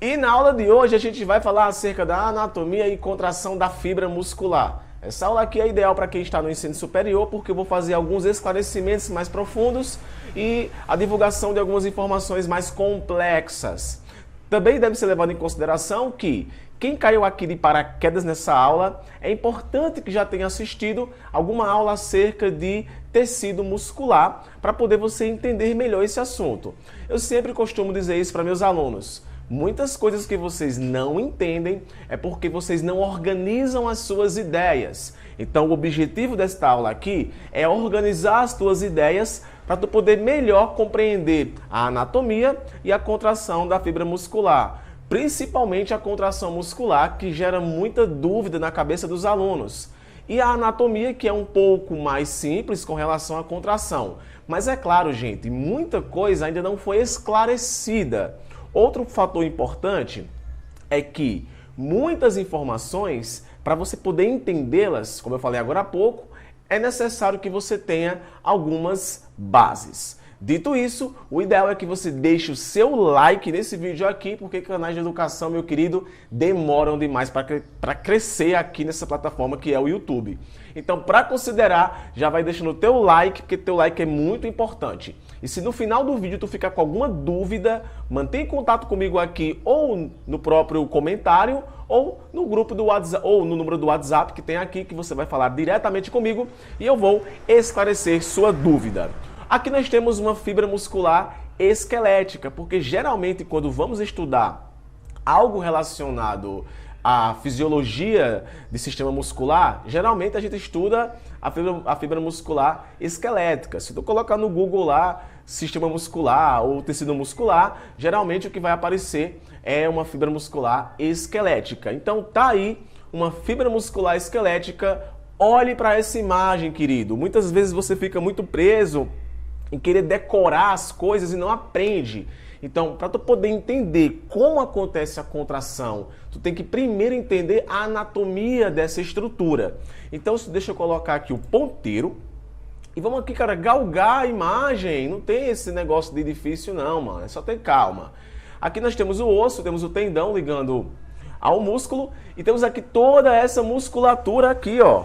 E na aula de hoje a gente vai falar acerca da anatomia e contração da fibra muscular. Essa aula aqui é ideal para quem está no ensino superior, porque eu vou fazer alguns esclarecimentos mais profundos e a divulgação de algumas informações mais complexas. Também deve ser levado em consideração que quem caiu aqui de paraquedas nessa aula, é importante que já tenha assistido alguma aula acerca de tecido muscular, para poder você entender melhor esse assunto. Eu sempre costumo dizer isso para meus alunos. Muitas coisas que vocês não entendem é porque vocês não organizam as suas ideias. Então o objetivo desta aula aqui é organizar as tuas ideias para tu poder melhor compreender a anatomia e a contração da fibra muscular. Principalmente a contração muscular, que gera muita dúvida na cabeça dos alunos. E a anatomia, que é um pouco mais simples com relação à contração. Mas é claro, gente, muita coisa ainda não foi esclarecida. Outro fator importante é que muitas informações, para você poder entendê-las, como eu falei agora há pouco, é necessário que você tenha algumas bases. Dito isso, o ideal é que você deixe o seu like nesse vídeo aqui, porque canais de educação, meu querido, demoram demais para crescer aqui nessa plataforma que é o YouTube. Então, para considerar, já vai deixando o teu like, porque teu like é muito importante. E se no final do vídeo tu ficar com alguma dúvida, mantém contato comigo aqui ou no próprio comentário ou no grupo do WhatsApp, ou no número do WhatsApp que tem aqui, que você vai falar diretamente comigo e eu vou esclarecer sua dúvida. Aqui nós temos uma fibra muscular esquelética, porque geralmente quando vamos estudar algo relacionado à fisiologia do sistema muscular, geralmente a gente estuda a fibra muscular esquelética. Se tu colocar no Google lá, sistema muscular ou tecido muscular, geralmente o que vai aparecer é uma fibra muscular esquelética. Então tá aí uma fibra muscular esquelética. Olhe para essa imagem, querido. Muitas vezes você fica muito preso em querer decorar as coisas e não aprende. Então, para tu poder entender como acontece a contração, tu tem que primeiro entender a anatomia dessa estrutura. Então, deixa eu colocar aqui o ponteiro. E vamos aqui, cara, galgar a imagem. Não tem esse negócio de difícil não, mano. É só ter calma. Aqui nós temos o osso, temos o tendão ligando ao músculo. E temos aqui toda essa musculatura aqui, ó.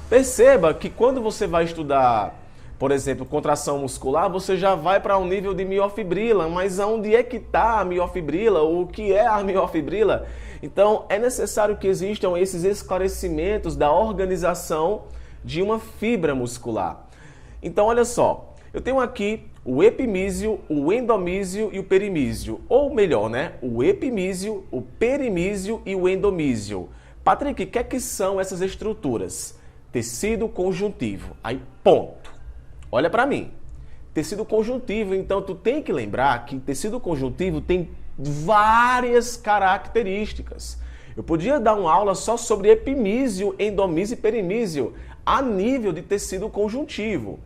Perceba que quando você vai estudar, por exemplo, contração muscular, você já vai para um nível de miofibrila, mas onde é que está a miofibrila? O que é a miofibrila? Então, é necessário que existam esses esclarecimentos da organização de uma fibra muscular. Então, olha só, eu tenho aqui o epimísio, o endomísio e o perimísio. Ou melhor, né? O epimísio, o perimísio e o endomísio. Patrick, o que é que são essas estruturas? Tecido conjuntivo. Aí, ponto. Olha para mim, tecido conjuntivo, então tu tem que lembrar que tecido conjuntivo tem várias características. Eu podia dar uma aula só sobre epimísio, endomísio e perimísio, a nível de tecido conjuntivo.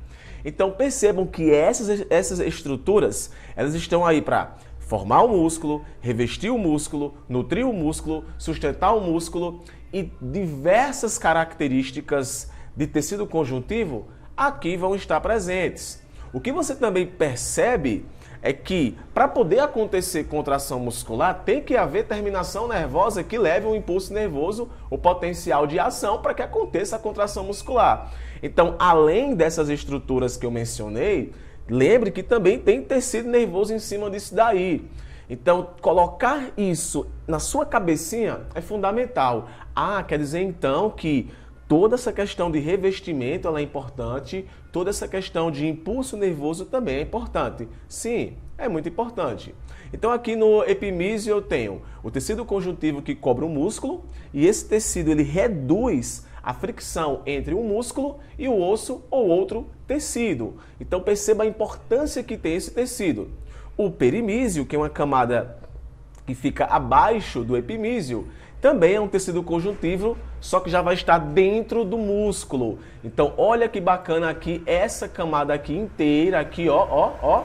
Então percebam que essas estruturas, elas estão aí para formar o músculo, revestir o músculo, nutrir o músculo, sustentar o músculo e diversas características de tecido conjuntivo aqui vão estar presentes. O que você também percebe é que para poder acontecer contração muscular tem que haver terminação nervosa que leve um impulso nervoso, o potencial de ação para que aconteça a contração muscular. Então, além dessas estruturas que eu mencionei, lembre que também tem tecido nervoso em cima disso daí. Então, colocar isso na sua cabecinha é fundamental. Ah, quer dizer então que toda essa questão de revestimento ela é importante, toda essa questão de impulso nervoso também é importante. Sim, é muito importante. Então aqui no epimísio eu tenho o tecido conjuntivo que cobre o músculo e esse tecido ele reduz a fricção entre o músculo e o osso ou outro tecido. Então perceba a importância que tem esse tecido. O perimísio, que é uma camada que fica abaixo do epimísio, também é um tecido conjuntivo, só que já vai estar dentro do músculo. Então, olha que bacana aqui, essa camada aqui inteira, aqui, ó,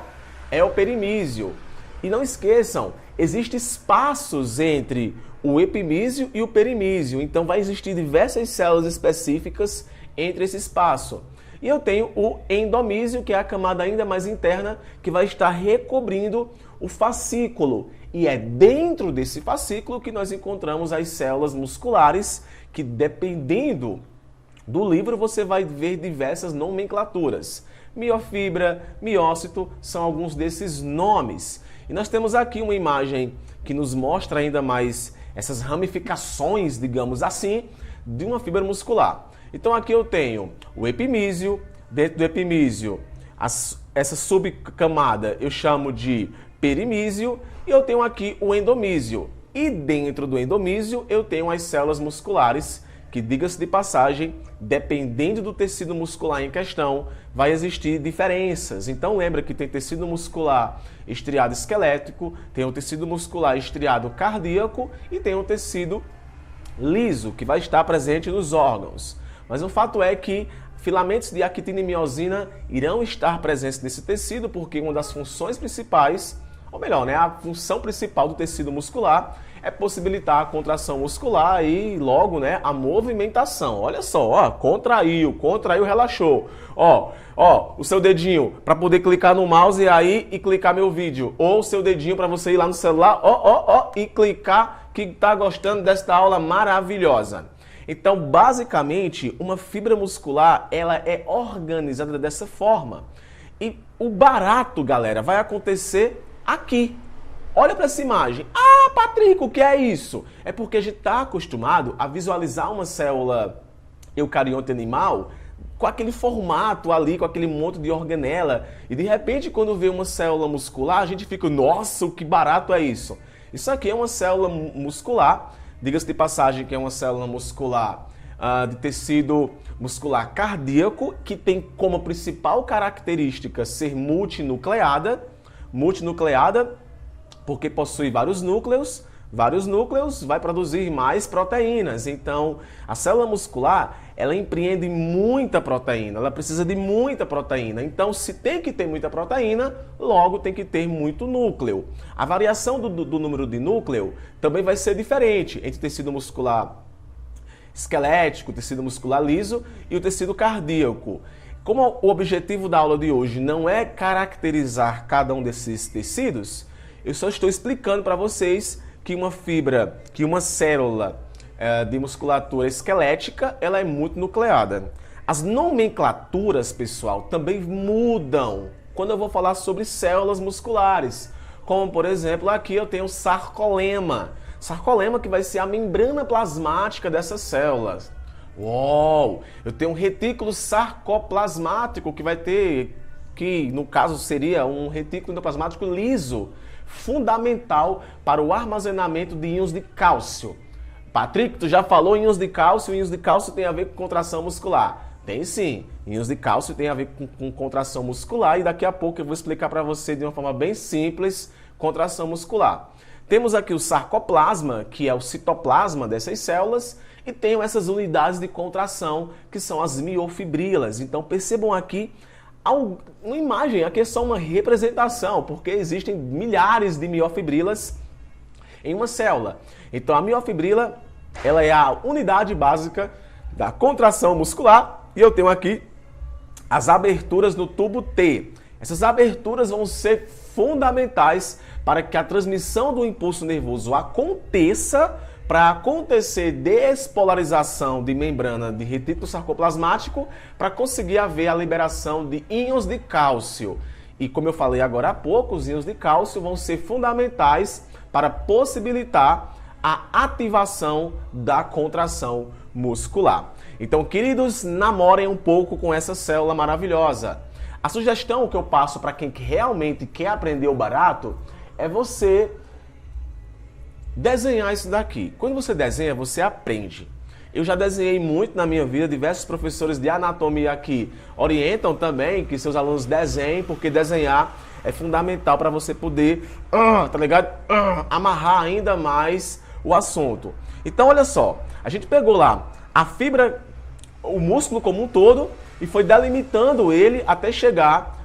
é o perimísio. E não esqueçam, existem espaços entre o epimísio e o perimísio. Então, vai existir diversas células específicas entre esse espaço. E eu tenho o endomísio, que é a camada ainda mais interna, que vai estar recobrindo o fascículo. E é dentro desse fascículo que nós encontramos as células musculares, que dependendo do livro você vai ver diversas nomenclaturas. Miofibra, miócito são alguns desses nomes. E nós temos aqui uma imagem que nos mostra ainda mais essas ramificações, digamos assim, de uma fibra muscular. Então aqui eu tenho o epimísio, dentro do epimísio, essa subcamada eu chamo de perimísio, e eu tenho aqui o endomísio. E dentro do endomísio eu tenho as células musculares, que, diga-se de passagem, dependendo do tecido muscular em questão, vai existir diferenças. Então lembra que tem tecido muscular estriado esquelético, tem o tecido muscular estriado cardíaco e tem o tecido liso, que vai estar presente nos órgãos. Mas o fato é que filamentos de actina e miosina irão estar presentes nesse tecido, porque uma das funções principais, ou melhor, a função principal do tecido muscular é possibilitar a contração muscular e logo, a movimentação. Olha só, contraiu, relaxou. O seu dedinho para poder clicar no mouse aí e clicar meu vídeo. Ou o seu dedinho para você ir lá no celular, e clicar que tá gostando desta aula maravilhosa. Então, basicamente, uma fibra muscular, ela é organizada dessa forma. E o barato, galera, vai acontecer aqui. Olha para essa imagem. Ah, Patrick, o que é isso? É porque a gente está acostumado a visualizar uma célula eucarionte animal com aquele formato ali, com aquele monte de organela. E de repente, quando vê uma célula muscular, a gente fica, nossa, que barato é isso? Isso aqui é uma célula muscular, diga-se de passagem que é uma célula muscular de tecido muscular cardíaco, que tem como principal característica ser multinucleada, porque possui vários núcleos vai produzir mais proteínas. Então, a célula muscular, ela empreende muita proteína, ela precisa de muita proteína. Então, se tem que ter muita proteína, logo tem que ter muito núcleo. A variação do número de núcleo também vai ser diferente entre tecido muscular esquelético, tecido muscular liso e o tecido cardíaco. Como o objetivo da aula de hoje não é caracterizar cada um desses tecidos, eu só estou explicando para vocês que uma célula de musculatura esquelética, ela é muito nucleada. As nomenclaturas, pessoal, também mudam quando eu vou falar sobre células musculares. Como, por exemplo, aqui eu tenho sarcolema. Sarcolema que vai ser a membrana plasmática dessas células. Uou! Eu tenho um retículo sarcoplasmático que vai ter, que no caso seria um retículo endoplasmático liso, fundamental para o armazenamento de íons de cálcio. Patrick, tu já falou íons de cálcio tem a ver com contração muscular. Tem sim, íons de cálcio tem a ver com contração muscular e daqui a pouco eu vou explicar para você de uma forma bem simples contração muscular. Temos aqui o sarcoplasma, que é o citoplasma dessas células, e tem essas unidades de contração, que são as miofibrilas. Então percebam aqui uma imagem, aqui é só uma representação, porque existem milhares de miofibrilas em uma célula. Então a miofibrila, ela é a unidade básica da contração muscular, e eu tenho aqui as aberturas no tubo T. Essas aberturas vão ser fundamentais para que a transmissão do impulso nervoso aconteça. Para acontecer despolarização de membrana de retículo sarcoplasmático, para conseguir haver a liberação de íons de cálcio. E como eu falei agora há pouco, os íons de cálcio vão ser fundamentais para possibilitar a ativação da contração muscular. Então, queridos, namorem um pouco com essa célula maravilhosa. A sugestão que eu passo para quem realmente quer aprender o barato é você desenhar isso daqui. Quando você desenha, você aprende. Eu já desenhei muito na minha vida, diversos professores de anatomia aqui orientam também que seus alunos desenhem, porque desenhar é fundamental para você poder, tá ligado? Amarrar ainda mais o assunto. Então, olha só, a gente pegou lá a fibra, o músculo como um todo, e foi delimitando ele até chegar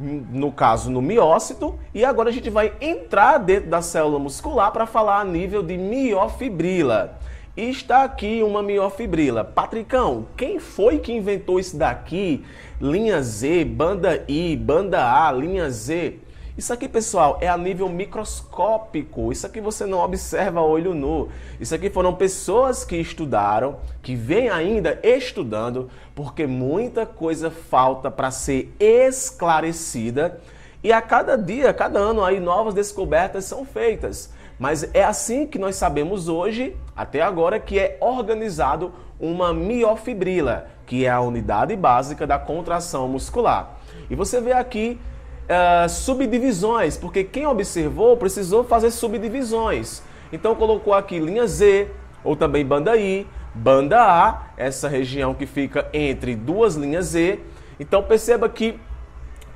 no caso, no miócito, e agora a gente vai entrar dentro da célula muscular para falar a nível de miofibrila. E está aqui uma miofibrila. Patricão, quem foi que inventou isso daqui? Linha Z, banda I, banda A, linha Z. Isso aqui, pessoal, é a nível microscópico. Isso aqui você não observa a olho nu. Isso aqui foram pessoas que estudaram, que vêm ainda estudando, porque muita coisa falta para ser esclarecida. E a cada dia, a cada ano, aí novas descobertas são feitas. Mas é assim que nós sabemos hoje, até agora, que é organizado uma miofibrila, que é a unidade básica da contração muscular. E você vê aqui subdivisões, porque quem observou precisou fazer subdivisões. Então colocou aqui linha Z, ou também banda I, banda A, essa região que fica entre duas linhas Z. Então perceba que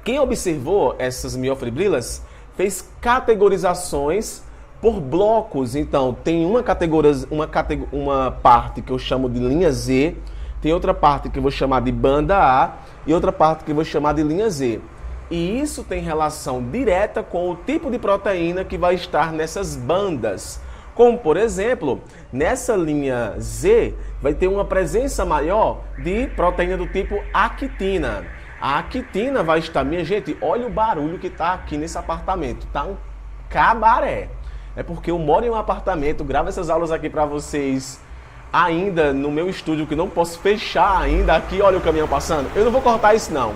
quem observou essas miofibrilas fez categorizações por blocos. Então tem uma parte que eu chamo de linha Z, tem outra parte que eu vou chamar de banda A e outra parte que eu vou chamar de linha Z. E isso tem relação direta com o tipo de proteína que vai estar nessas bandas. Como, por exemplo, nessa linha Z vai ter uma presença maior de proteína do tipo actina. A actina vai estar, minha gente, olha o barulho que está aqui nesse apartamento, tá um cabaré. É porque eu moro em um apartamento, gravo essas aulas aqui para vocês ainda no meu estúdio, que não posso fechar ainda aqui, olha o caminhão passando. Eu não vou cortar isso não.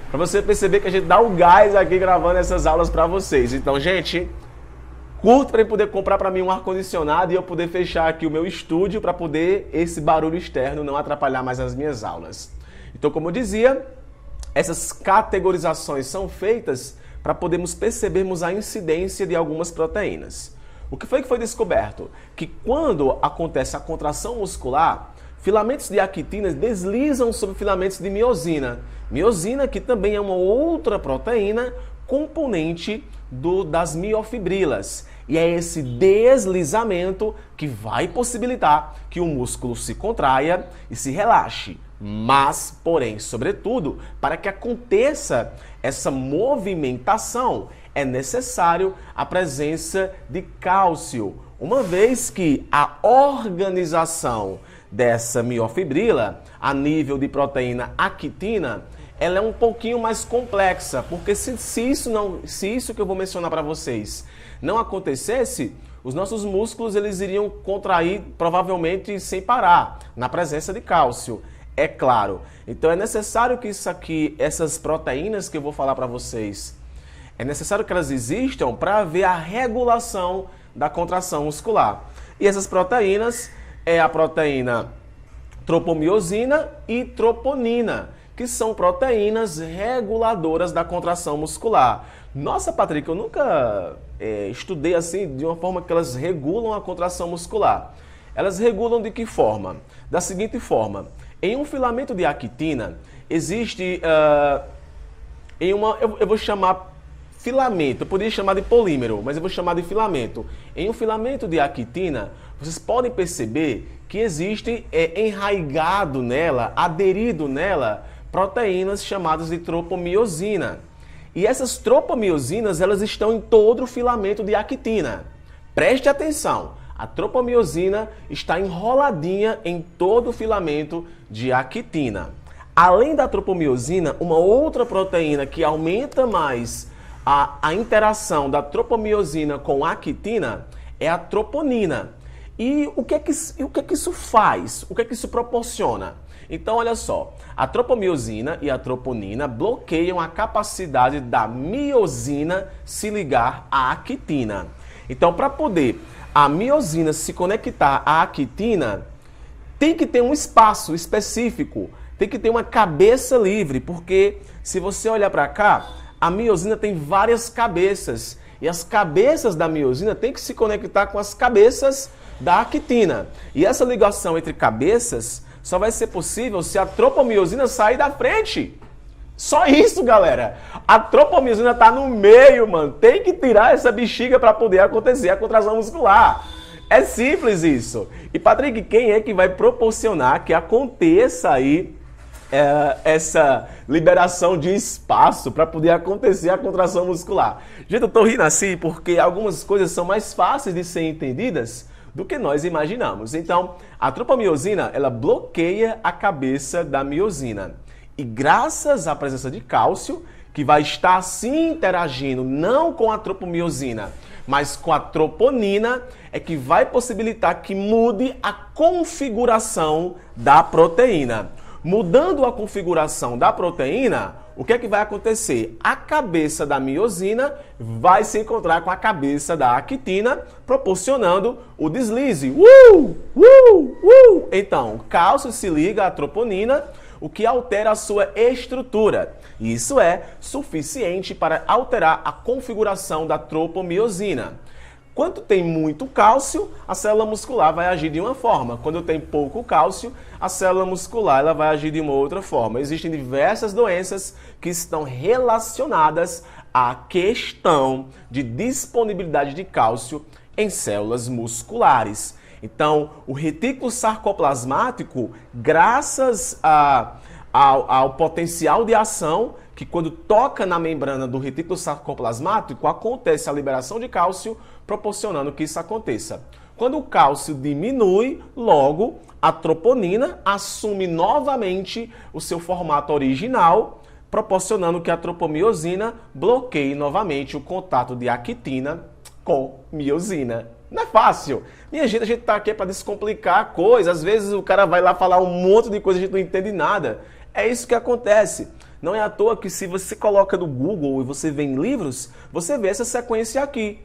Para você perceber que a gente dá o gás aqui gravando essas aulas para vocês. Então, gente, curto para poder comprar para mim um ar-condicionado e eu poder fechar aqui o meu estúdio para poder esse barulho externo não atrapalhar mais as minhas aulas. Então, como eu dizia, essas categorizações são feitas para podermos percebermos a incidência de algumas proteínas. O que foi descoberto? Que quando acontece a contração muscular, filamentos de actina deslizam sobre filamentos de miosina. Miosina, que também é uma outra proteína componente das miofibrilas. E é esse deslizamento que vai possibilitar que o músculo se contraia e se relaxe. Mas, porém, sobretudo, para que aconteça essa movimentação, é necessário a presença de cálcio, uma vez que a organização dessa miofibrila, a nível de proteína actina, ela é um pouquinho mais complexa, porque se isso que eu vou mencionar para vocês não acontecesse, os nossos músculos eles iriam contrair provavelmente sem parar, na presença de cálcio, é claro. Então é necessário que essas proteínas que eu vou falar para vocês, é necessário que elas existam para haver a regulação da contração muscular. E essas proteínas é a proteína tropomiosina e troponina, que são proteínas reguladoras da contração muscular. Nossa, Patrick, eu nunca estudei assim, de uma forma que elas regulam a contração muscular. Elas regulam de que forma? Da seguinte forma, em um filamento de actina, existe, eu vou chamar filamento, eu poderia chamar de polímero, mas eu vou chamar de filamento. Em um filamento de actina, vocês podem perceber que existe enraigado nela, aderido nela, proteínas chamadas de tropomiosina. E essas tropomiosinas, elas estão em todo o filamento de actina. Preste atenção, a tropomiosina está enroladinha em todo o filamento de actina. Além da tropomiosina, uma outra proteína que aumenta mais a interação da tropomiosina com a actina é a troponina. E o que é que isso faz? O que é que isso proporciona? Então, olha só, a tropomiosina e a troponina bloqueiam a capacidade da miosina se ligar à actina. Então, para poder a miosina se conectar à actina, tem que ter um espaço específico, tem que ter uma cabeça livre, porque se você olhar para cá, a miosina tem várias cabeças e as cabeças da miosina têm que se conectar com as cabeças da actina. E essa ligação entre cabeças só vai ser possível se a tropomiosina sair da frente. Só isso, galera. A tropomiosina tá no meio, mano. Tem que tirar essa bexiga para poder acontecer a contração muscular. É simples isso. E, Patrick, quem é que vai proporcionar que aconteça aí essa liberação de espaço para poder acontecer a contração muscular? Gente, eu tô rindo assim porque algumas coisas são mais fáceis de ser entendidas do que nós imaginamos. Então, a tropomiosina, ela bloqueia a cabeça da miosina. E graças à presença de cálcio, que vai estar se interagindo não com a tropomiosina, mas com a troponina, é que vai possibilitar que mude a configuração da proteína. Mudando a configuração da proteína, o que é que vai acontecer? A cabeça da miosina vai se encontrar com a cabeça da actina, proporcionando o deslize. Então, cálcio se liga à troponina, o que altera a sua estrutura. E isso é suficiente para alterar a configuração da tropomiosina. Quando tem muito cálcio, a célula muscular vai agir de uma forma. Quando tem pouco cálcio, a célula muscular ela vai agir de uma outra forma. Existem diversas doenças que estão relacionadas à questão de disponibilidade de cálcio em células musculares. Então, o retículo sarcoplasmático, graças ao potencial de ação, que quando toca na membrana do retículo sarcoplasmático, acontece a liberação de cálcio, proporcionando que isso aconteça. Quando o cálcio diminui, logo a troponina assume novamente o seu formato original, proporcionando que a tropomiosina bloqueie novamente o contato de actina com miosina. Não é fácil. Minha gente, a gente tá aqui para descomplicar a coisa. Às vezes o cara vai lá falar um monte de coisa e a gente não entende nada. É isso que acontece. Não é à toa que se você coloca no Google e você vê em livros, você vê essa sequência aqui.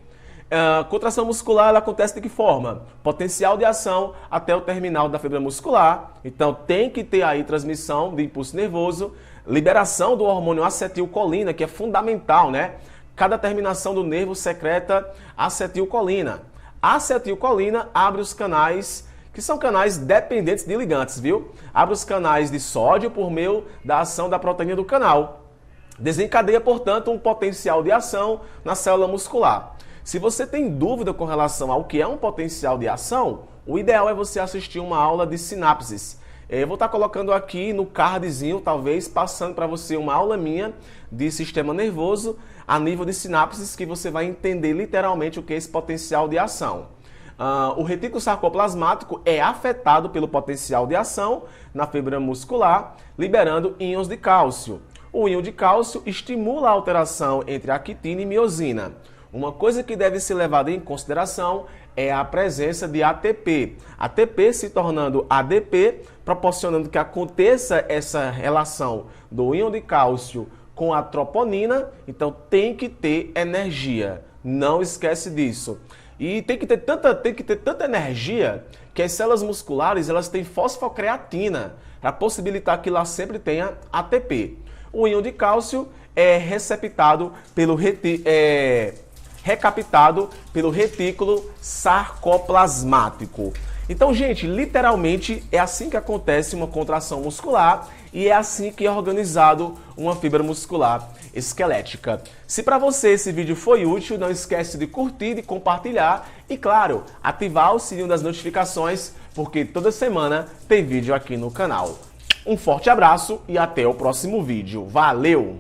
Contração muscular ela acontece de que forma? Potencial de ação até o terminal da fibra muscular. Então tem que ter aí transmissão de impulso nervoso, liberação do hormônio acetilcolina, que é fundamental, né? Cada terminação do nervo secreta acetilcolina. A acetilcolina abre os canais, que são canais dependentes de ligantes, viu? Abre os canais de sódio por meio da ação da proteína do canal. Desencadeia, portanto, um potencial de ação na célula muscular. Se você tem dúvida com relação ao que é um potencial de ação, o ideal é você assistir uma aula de sinapses. Eu vou estar colocando aqui no cardzinho, talvez, passando para você uma aula minha de sistema nervoso a nível de sinapses, que você vai entender literalmente o que é esse potencial de ação. O retículo sarcoplasmático é afetado pelo potencial de ação na fibra muscular, liberando íons de cálcio. O íon de cálcio estimula a alteração entre actina e miosina. Uma coisa que deve ser levada em consideração é a presença de ATP. ATP se tornando ADP, proporcionando que aconteça essa relação do íon de cálcio com a troponina, então tem que ter energia. Não esquece disso. E tem que ter tanta energia que as células musculares elas têm fosfocreatina para possibilitar que lá sempre tenha ATP. O íon de cálcio é recaptado pelo retículo sarcoplasmático. Então, gente, literalmente é assim que acontece uma contração muscular e é assim que é organizado uma fibra muscular esquelética. Se para você esse vídeo foi útil, não esquece de curtir, de compartilhar e, claro, ativar o sininho das notificações, porque toda semana tem vídeo aqui no canal. Um forte abraço e até o próximo vídeo. Valeu!